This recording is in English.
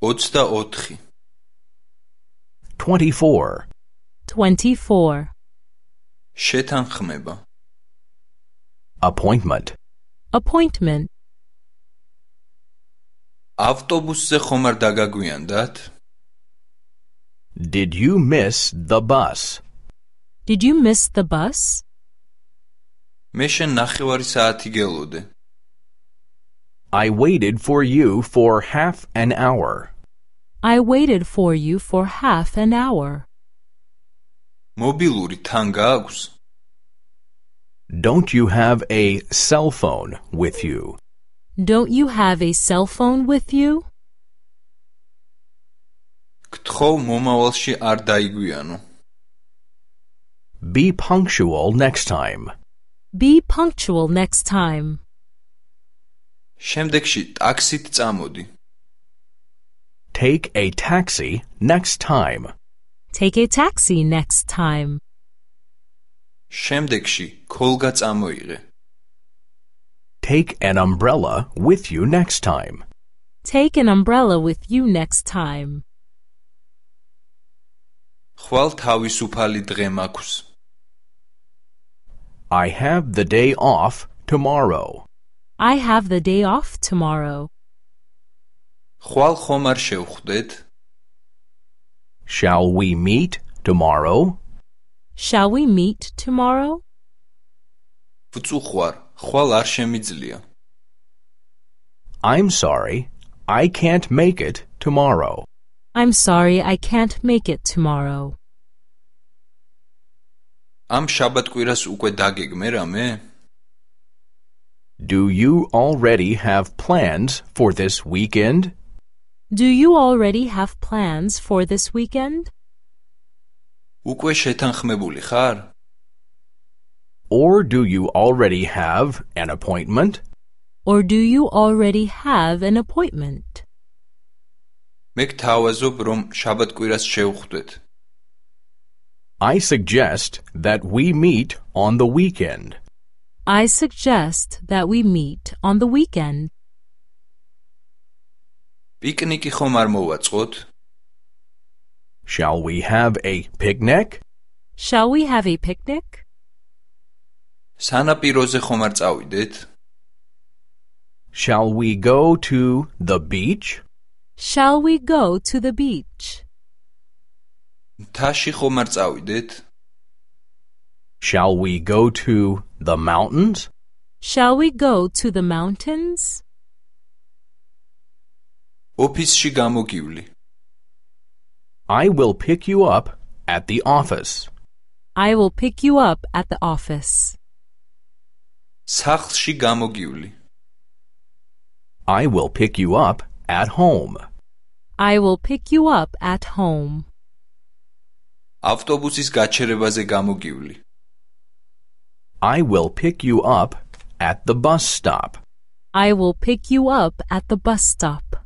24 24. 24. შეთანხმება Appointment. Appointment. ავტობუსზე ხომ არ დაგაგვიანდათ? Did you miss the bus? Did you miss the bus? მე შენ ნახევარი საათი გელოდე. I waited for you for half an hour. I waited for you for half an hour. მობილური თან გააქვს? Don't you have a cell phone with you? Don't you have a cell phone with you? გთხოვ მომავალში არ დაიგვიანო. Be punctual next time. Be punctual next time. შემდეგში ტაქსით წამოდი. Take a taxi next time. Take a taxi next time. შემდეგში ქოლგა წამოიღე. Take an umbrella with you next time. Take an umbrella with you next time. ხვალ თავისუფალი დღე მაქვს. I have the day off tomorrow. I have the day off tomorrow. ხვალ ხომ არ შევხვდეთ? Shall we meet tomorrow? Shall we meet tomorrow? ვწუხვარ, ხვალ არ შემიძლია. I'm sorry, I can't make it tomorrow. I'm sorry, I can't make it tomorrow. ამ შაბათ-კვირას უკვე დაგეგმე რამე? Do you already have plans for this weekend? Do you already have plans for this weekend? უკვე შეთანხმებული ხარ? Or do you already have an appointment? Or do you already have an appointment? მე გთავაზობ, რომ შაბათ-კვირას შევხვდეთ. I suggest that we meet on the weekend. I suggest that we meet on the weekend. პიკნიკი ხომ არ მოვაწყოთ? Shall we have a picnic? Shall we have a picnic? სანაპიროზე ხომ არ წავიდეთ? Shall we go to the beach? Shall we go to the beach? მთაში ხომ არ წავიდეთ? Shall we go to the mountains? Shall we go to the mountains? ოფისში გამოგივლი. I will pick you up at the office. I will pick you up at the office. სახლში გამოგივლი. I will pick you up at home. I will pick you up at home. ავტობუსის გაჩერებაზე გამოგივლი. I will pick you up at the bus stop. I will pick you up at the bus stop.